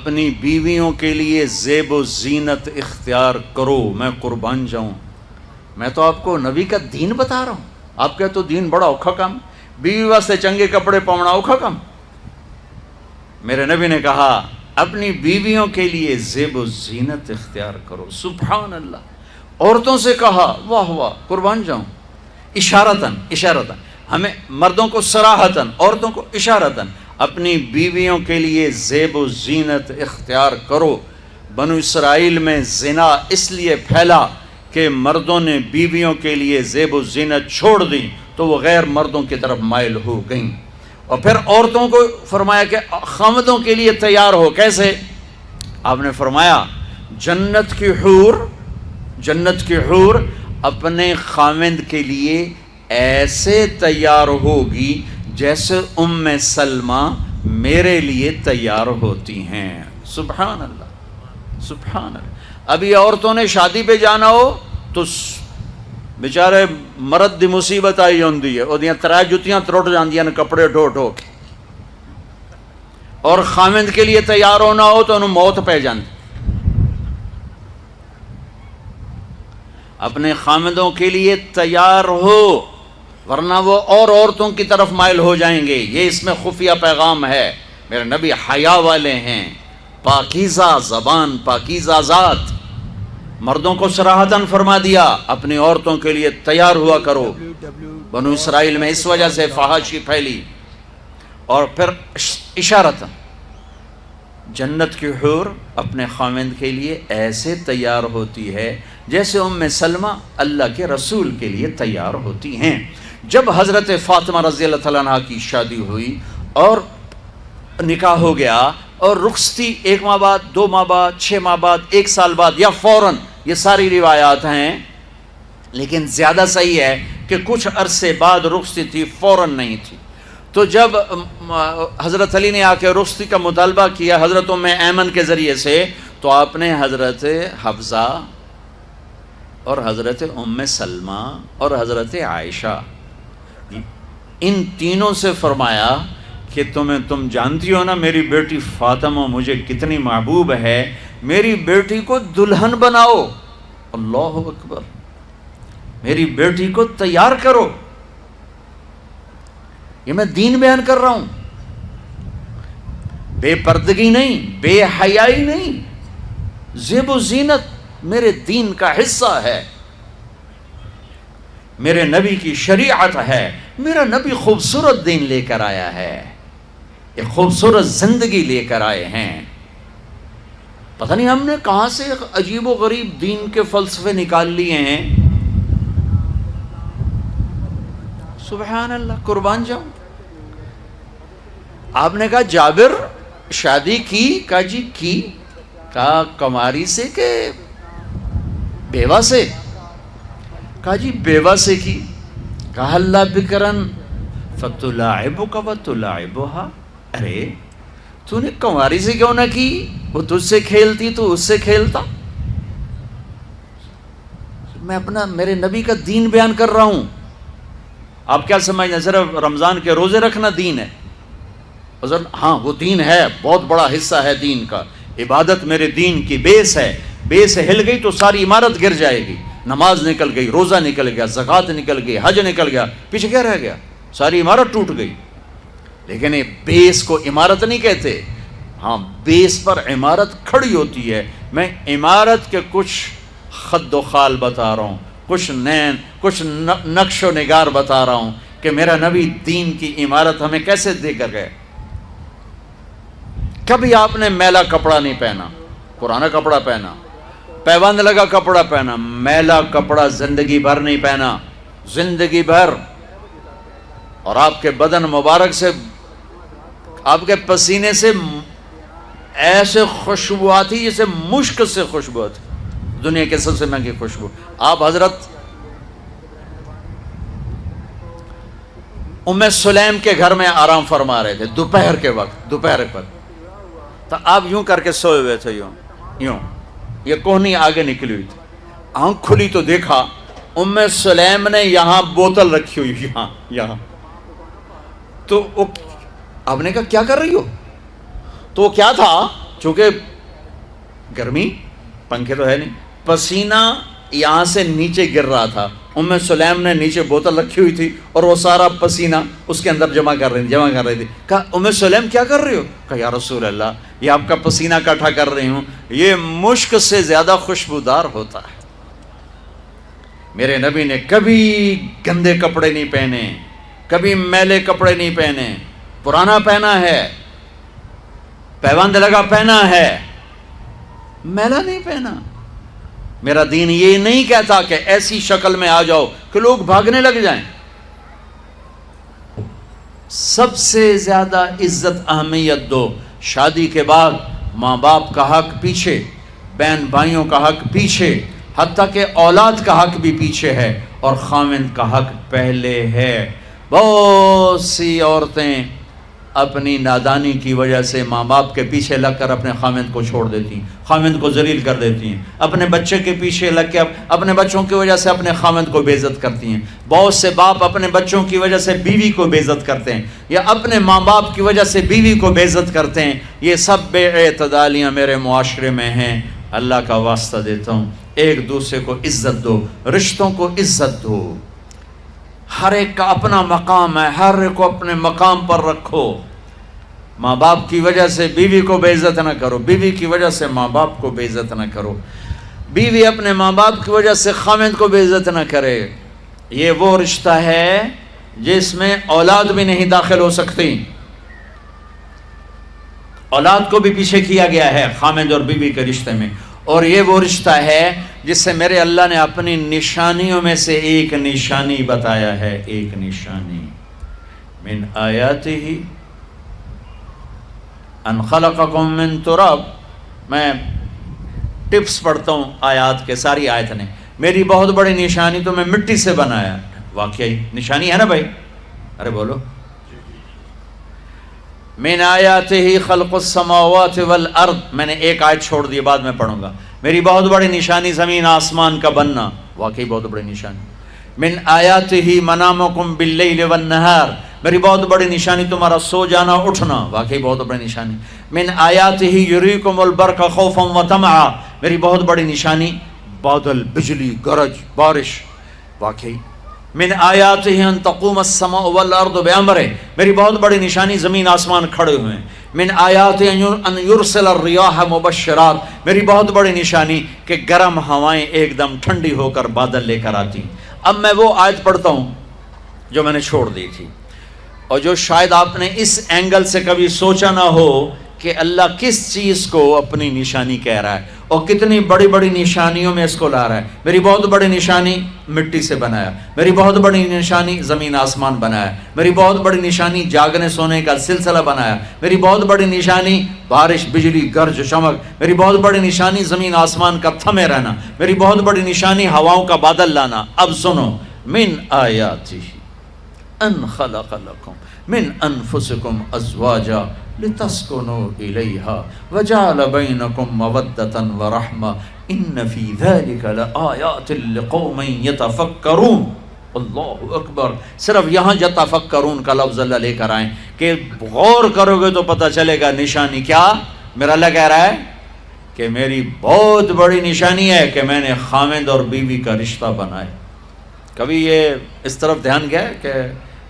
اپنی بیویوں کے لیے زیب و زینت اختیار کرو، میں قربان جاؤں۔ میں تو آپ کو نبی کا دین بتا رہا ہوں، آپ کہتے تو دین بڑا اوکھا کام، بیوی واسطے چنگے کپڑے پاؤنا اوکھا کام۔ میرے نبی نے کہا اپنی بیویوں کے لیے زیب و زینت اختیار کرو۔ سبحان اللہ۔ عورتوں سے کہا، واہ واہ، قربان جاؤں، اشارتاً ہمیں مردوں کو صراحتاً، عورتوں کو اشارتاً، اپنی بیویوں کے لیے زیب و زینت اختیار کرو۔ بنو اسرائیل میں زنا اس لیے پھیلا کہ مردوں نے بیویوں کے لیے زیب و زینت چھوڑ دی تو وہ غیر مردوں کی طرف مائل ہو گئیں۔ اور پھر عورتوں کو فرمایا کہ خامدوں کے لیے تیار ہو۔ کیسے؟ آپ نے فرمایا جنت کی حور اپنے خامند کے لیے ایسے تیار ہوگی جیسے ام سلمہ میرے لیے تیار ہوتی ہیں۔ سبحان اللہ، سبحان اللہ۔ ابھی عورتوں نے شادی پہ جانا ہو تو بیچارے مرد دی مصیبت آئی ہوندی ہے، وہ ترائے جتیاں ترٹ جاندیاں نے کپڑے ڈھو ڈھو کے، اور خامند کے لیے تیار ہونا ہو تو انہوں موت پہ جاندی۔ اپنے خامدوں کے لیے تیار ہو ورنہ وہ اور عورتوں کی طرف مائل ہو جائیں گے۔ یہ اس میں خفیہ پیغام ہے۔ میرے نبی حیا والے ہیں، پاکیزہ زبان، پاکیزہ ذات۔ مردوں کو صراحتاً فرما دیا اپنی عورتوں کے لیے تیار ہوا کرو۔ بنو اسرائیل میں اس وجہ سے فحاشی پھیلی۔ اور پھر اشارتاً جنت کی حور اپنے خامند کے لیے ایسے تیار ہوتی ہے جیسے ام سلمہ اللہ کے رسول کے لیے تیار ہوتی ہیں۔ جب حضرت فاطمہ رضی اللہ تعالیٰ عنہ کی شادی ہوئی اور نکاح ہو گیا اور رخصتی 1 ماہ بعد، 2 ماہ بعد، 6 ماہ بعد، 1 سال بعد یا فوراً، یہ ساری روایات ہیں، لیکن زیادہ صحیح ہے کہ کچھ عرصے بعد رخصتی تھی، فوراً نہیں تھی۔ تو جب حضرت علی نے آ کے رخصتی کا مطالبہ کیا حضرت ام ایمن کے ذریعے سے، تو آپ نے حضرت حفصہ اور حضرت ام سلمہ اور حضرت عائشہ، ان تینوں سے فرمایا کہ تم جانتی ہو نا میری بیٹی فاطمہ مجھے کتنی محبوب ہے، میری بیٹی کو دلہن بناؤ۔ اللہ اکبر، میری بیٹی کو تیار کرو۔ یہ میں دین بیان کر رہا ہوں، بے پردگی نہیں، بے حیائی نہیں، زیب و زینت میرے دین کا حصہ ہے، میرے نبی کی شریعت ہے۔ میرا نبی خوبصورت دین لے کر آیا ہے، ایک خوبصورت زندگی لے کر آئے ہیں۔ پتہ نہیں ہم نے کہاں سے عجیب و غریب دین کے فلسفے نکال لیے ہیں۔ سبحان اللہ، قربان جاؤں۔ آپ نے کہا جابر شادی کی؟ کہا جی کی۔ کہا کماری سے کہ بیوہ سے؟ کہا جی بیوہ سے کی۔ کہا اللہ بکرن فتلاعبک وتلاعبها، ارے تو نے کنواری سے کیوں نہ کی؟ وہ تجھ سے کھیلتی تو اس سے کھیلتا۔ میں میرے نبی کا دین بیان کر رہا ہوں۔ آپ کیا سمجھنا صرف رمضان کے روزے رکھنا دین ہے؟ ہاں وہ دین ہے، بہت بڑا حصہ ہے دین کا۔ عبادت میرے دین کی بیس ہے، بیس ہل گئی تو ساری عمارت گر جائے گی۔ نماز نکل گئی، روزہ نکل گیا، زکوٰۃ نکل گئی، حج نکل گیا، پیچھے کیا رہ گیا؟ ساری عمارت ٹوٹ گئی۔ لیکن یہ بیس کو عمارت نہیں کہتے، ہاں بیس پر عمارت کھڑی ہوتی ہے۔ میں عمارت کے کچھ خد و خال بتا رہا ہوں، کچھ نقش و نگار بتا رہا ہوں کہ میرا نبی دین کی عمارت ہمیں کیسے دے کر گئے۔ کبھی آپ نے میلا کپڑا نہیں پہنا، پرانا کپڑا پہنا، پیوند لگا کپڑا پہنا، میلا کپڑا زندگی بھر نہیں پہنا، زندگی بھر۔ اور آپ کے بدن مبارک سے، آپ کے پسینے سے ایسے خوشبو آتی جیسے مشک سے خوشبو آتی، دنیا کے سب سے مہنگی خوشبو۔ آپ حضرت ام سلیم کے گھر میں آرام فرما رہے تھے دوپہر کے وقت، دوپہر پر، تو آپ یوں کر کے سوئے ہوئے تھے، یوں یہ کوہنی آگے نکلی ہوئی تھی۔ آنکھ کھلی تو دیکھا ام سلیم نے یہاں بوتل رکھی ہوئی، یہاں۔ تو آپ نے کہا کیا کر رہی ہو؟ تو کیا تھا؟ چونکہ گرمی، پنکھے تو ہے نہیں، پسینہ یہاں سے نیچے گر رہا تھا، ام سلیم نے نیچے بوتل رکھی ہوئی تھی اور وہ سارا پسینہ اس کے اندر جمع کر رہی تھی. کہا ام سلیم کیا کر رہی ہو؟ کہا یا رسول اللہ یہ آپ کا پسینہ اکٹھا کر رہی ہوں، یہ مشک سے زیادہ خوشبودار ہوتا ہے. میرے نبی نے کبھی گندے کپڑے نہیں پہنے، کبھی میلے کپڑے نہیں پہنے، پرانا پہنا ہے، پیوند لگا پہنا ہے، میلا نہیں پہنا. میرا دین یہ نہیں کہتا کہ ایسی شکل میں آ جاؤ کہ لوگ بھاگنے لگ جائیں. سب سے زیادہ عزت اہمیت دو. شادی کے بعد ماں باپ کا حق پیچھے، بہن بھائیوں کا حق پیچھے، حتیٰ کہ اولاد کا حق بھی پیچھے ہے اور خاوند کا حق پہلے ہے. بہت سی عورتیں اپنی نادانی کی وجہ سے ماں باپ کے پیچھے لگ کر اپنے خاوند کو چھوڑ دیتی ہیں، خاوند کو ذلیل کر دیتی ہیں. اپنے بچے کے پیچھے لگ کے اپنے بچوں کی وجہ سے اپنے خاوند کو بے عزت کرتی ہیں. بہت سے باپ اپنے بچوں کی وجہ سے بیوی کو بے عزت کرتے ہیں، یا اپنے ماں باپ کی وجہ سے بیوی کو بے عزت کرتے ہیں. یہ سب بے اعتدالیاں میرے معاشرے میں ہیں. اللہ کا واسطہ دیتا ہوں، ایک دوسرے کو عزت دو، رشتوں کو عزت دو. ہر ایک کا اپنا مقام ہے، ہر ایک کو اپنے مقام پر رکھو. ماں باپ کی وجہ سے بیوی کو بے عزت نہ کرو، بیوی کی وجہ سے ماں باپ کو بے عزت نہ کرو، بیوی اپنے ماں باپ کی وجہ سے خاوند کو بے عزت نہ کرے. یہ وہ رشتہ ہے جس میں اولاد بھی نہیں داخل ہو سکتی. اولاد کو بھی پیچھے کیا گیا ہے خاوند اور بیوی کے رشتے میں. اور یہ وہ رشتہ ہے جس سے میرے اللہ نے اپنی نشانیوں میں سے ایک نشانی بتایا ہے. ایک نشانی، من آیاتہ ان خلقکم من تراب. میں ٹپس پڑھتا ہوں آیات کے، ساری آیت نے. میری بہت بڑی نشانی تو میں مٹی سے بنایا. واقعی نشانی ہے نا بھائی؟ ارے بولو. من آیاتہ خلق السماوات والارض. میں نے ایک آیت چھوڑ دی، بعد میں پڑھوں گا. میری بہت بڑی نشانی زمین آسمان کا بننا. واقعی بہت بڑی نشانی. من آیاتہ منامکم باللیل والنہار. میری بہت بڑی نشانی تمہارا سو جانا اٹھنا. واقعی بہت بڑی نشانی. من آیاتہ یریکم البرق خوفا وطمعا. میری بہت بڑی نشانی بادل، بجلی، گرج، بارش. واقعی. من آیاتہ ان تقوم السماء والارض بامرہ. میری بہت بڑی نشانی زمین آسمان کھڑے ہوئے ہیں. من آیاتہ ان یرسل الریاح مبشرات. میری بہت بڑی نشانی کہ گرم ہوائیں ایک دم ٹھنڈی ہو کر بادل لے کر آتی. اب میں وہ آیت پڑھتا ہوں جو میں نے چھوڑ دی تھی، اور جو شاید آپ نے اس اینگل سے کبھی سوچا نہ ہو کہ اللہ کس چیز کو اپنی نشانی کہہ رہا ہے اور کتنی بڑی بڑی نشانیوں میں اس کو لا رہا ہے. میری بہت بڑی نشانی مٹی سے بنایا. میری بہت بڑی نشانی زمین آسمان بنایا. میری بہت بڑی نشانی جاگنے سونے کا سلسلہ بنایا. میری بہت بڑی نشانی بارش، بجلی، گرج، چمک. میری بہت بڑی نشانی زمین آسمان کا تھمے رہنا. میری بہت بڑی نشانی ہواؤں کا بادل لانا. اب سنو، من آیاتہ ان خلق لکم من انفسکم ازواجا لتسکنوا الیہا وجعل بینکم مودۃ ورحمہ ان فی ذلک لآیات لقوم یتفکرون. اللہ اکبر. صرف یہاں یتفکرون کا لفظ اللہ لے کر آئیں کہ غور کرو گے تو پتہ چلے گا نشانی کیا. میرا اللہ کہہ رہا ہے کہ میری بہت بڑی نشانی ہے کہ میں نے خاوند اور بیوی کا رشتہ بنایا. کبھی یہ اس طرف دھیان گیا ہے کہ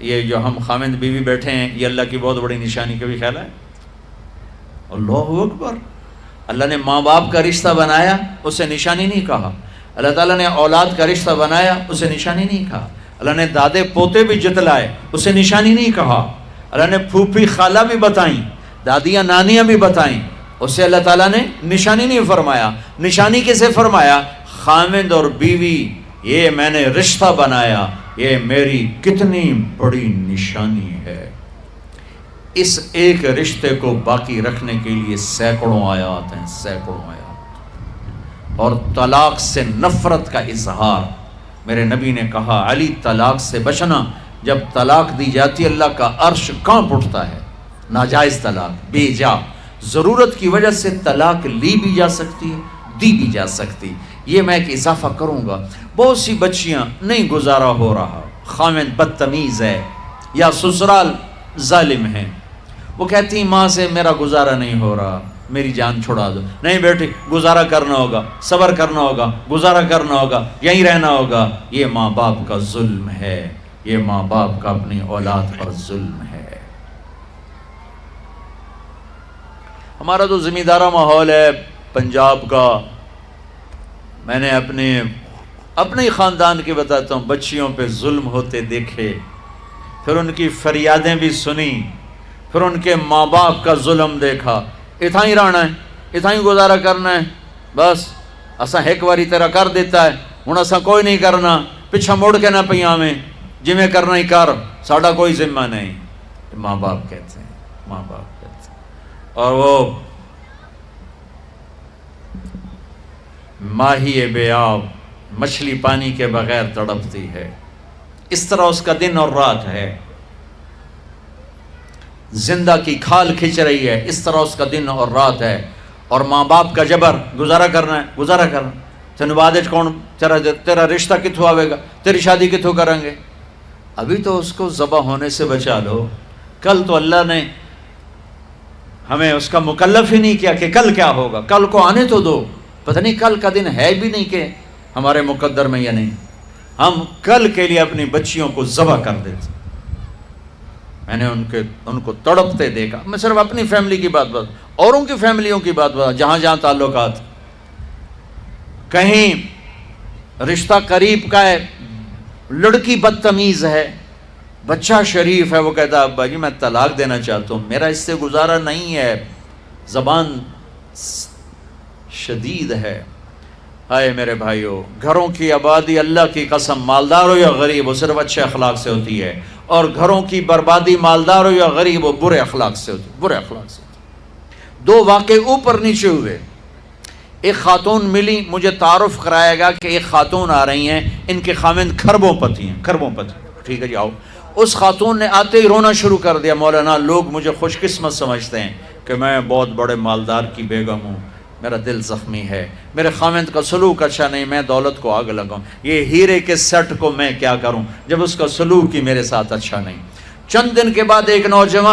یہ جو ہم خاوند بیوی بیٹھے ہیں یہ اللہ کی بہت بڑی نشانی کبھی خیال ہے؟ اللہ اکبر. اللہ نے ماں باپ کا رشتہ بنایا، اسے نشانی نہیں کہا. اللہ تعالیٰ نے اولاد کا رشتہ بنایا، اسے نشانی نہیں کہا. اللہ نے دادے پوتے بھی جتلائے، اسے نشانی نہیں کہا. اللہ نے پھوپھی خالہ بھی بتائیں، دادیاں نانیاں بھی بتائیں، اسے اللہ تعالیٰ نے نشانی نہیں فرمایا. نشانی کسے فرمایا؟ خاوند اور بیوی، یہ میں نے رشتہ بنایا، یہ میری کتنی بڑی نشانی ہے. اس ایک رشتے کو باقی رکھنے کے لیے سینکڑوں آیات ہیں، سینکڑوں آیات. اور طلاق سے نفرت کا اظہار. میرے نبی نے کہا علی طلاق سے بچنا. جب طلاق دی جاتی اللہ کا عرش کانپ اٹھتا ہے. ناجائز طلاق، بے جا، ضرورت کی وجہ سے طلاق لی بھی جا سکتی ہے، دی بھی جا سکتی. یہ میں ایک اضافہ کروں گا. بہت سی بچیاں نہیں گزارا ہو رہا، خاوند بدتمیز ہے یا سسرال ظالم ہے، وہ کہتی ہیں ماں سے میرا گزارا نہیں ہو رہا، میری جان چھڑا دو. نہیں بیٹی گزارا کرنا ہوگا, صبر کرنا ہوگا, گزارا کرنا ہوگا, یہیں رہنا ہوگا. یہ ماں باپ کا ظلم ہے, یہ ماں باپ کا اپنی اولاد پر ظلم ہے. ہمارا تو زمیندارہ ماحول ہے پنجاب کا. میں نے اپنے خاندان کی بتاتا ہوں, بچیوں پہ ظلم ہوتے دیکھے, پھر ان کی فریادیں بھی سنی, پھر ان کے ماں باپ کا ظلم دیکھا. اتھا ہی رہنا ہے, اتھا ہی گزارا کرنا ہے, بس اساں ایک واری تیرا کر دیتا ہے, ہن اساں کوئی نہیں کرنا, پچھا مڑ کے نہ پئیاں میں, جویں کرنا ہی کر, ساڈا کوئی ذمہ نہیں. ماں باپ کہتے ہیں, ماں باپ کہتے ہیں. اور وہ ماہی بے آب مچھلی پانی کے بغیر تڑپتی ہے, اس طرح اس کا دن اور رات ہے. زندہ کی کھال کھچ رہی ہے, اس طرح اس کا دن اور رات ہے. اور ماں باپ کا جبر, گزارا کرنا ہے, گزارا کرنا. تینوں بعد کون تیرا رشتہ کتوں آئے گا, تیری شادی کتوں کریں گے. ابھی تو اس کو ذبح ہونے سے بچا لو. کل تو اللہ نے ہمیں اس کا مکلف ہی نہیں کیا کہ کل کیا ہوگا, کل کو آنے تو دو. پتہ نہیں کل کا دن ہے بھی نہیں کہ ہمارے مقدر میں یا نہیں. ہم کل کے لیے اپنی بچیوں کو ذبح کر دیتے. میں نے ان کو تڑپتے دیکھا. میں صرف اپنی فیملی کی بات اوروں کی فیملیوں کی بات جہاں جہاں تعلقات. کہیں رشتہ قریب کا ہے, لڑکی بدتمیز ہے, بچہ شریف ہے, وہ کہتا ہے ابا جی میں طلاق دینا چاہتا ہوں, میرا اس سے گزارا نہیں ہے, زبان شدید ہے. ہائے میرے بھائیو, گھروں کی آبادی اللہ کی قسم, مالدار ہو یا غریب ہو, صرف اچھے اخلاق سے ہوتی ہے. اور گھروں کی بربادی مالدار ہو یا غریب ہو, برے اخلاق سے ہوتی ہے, برے اخلاق سے ہوتی ہے. دو واقعے اوپر نیچے ہوئے. ایک خاتون ملی, مجھے تعارف کرایا گیا کہ ایک خاتون آ رہی ہیں, ان کے خاوند کھربوں پتی ہیں, کھربوں پتی. ٹھیک ہے جی آؤ. اس خاتون نے آتے ہی رونا شروع کر دیا, مولانا لوگ مجھے خوش قسمت سمجھتے ہیں کہ میں بہت بڑے مالدار کی بیگم ہوں, میرا دل زخمی ہے, میرے خاوند کا سلوک اچھا نہیں, میں دولت کو آگ لگاؤں, یہ ہیرے کے سیٹ کو میں کیا کروں جب اس کا سلوک ہی میرے ساتھ اچھا نہیں. چند دن کے بعد ایک نوجوان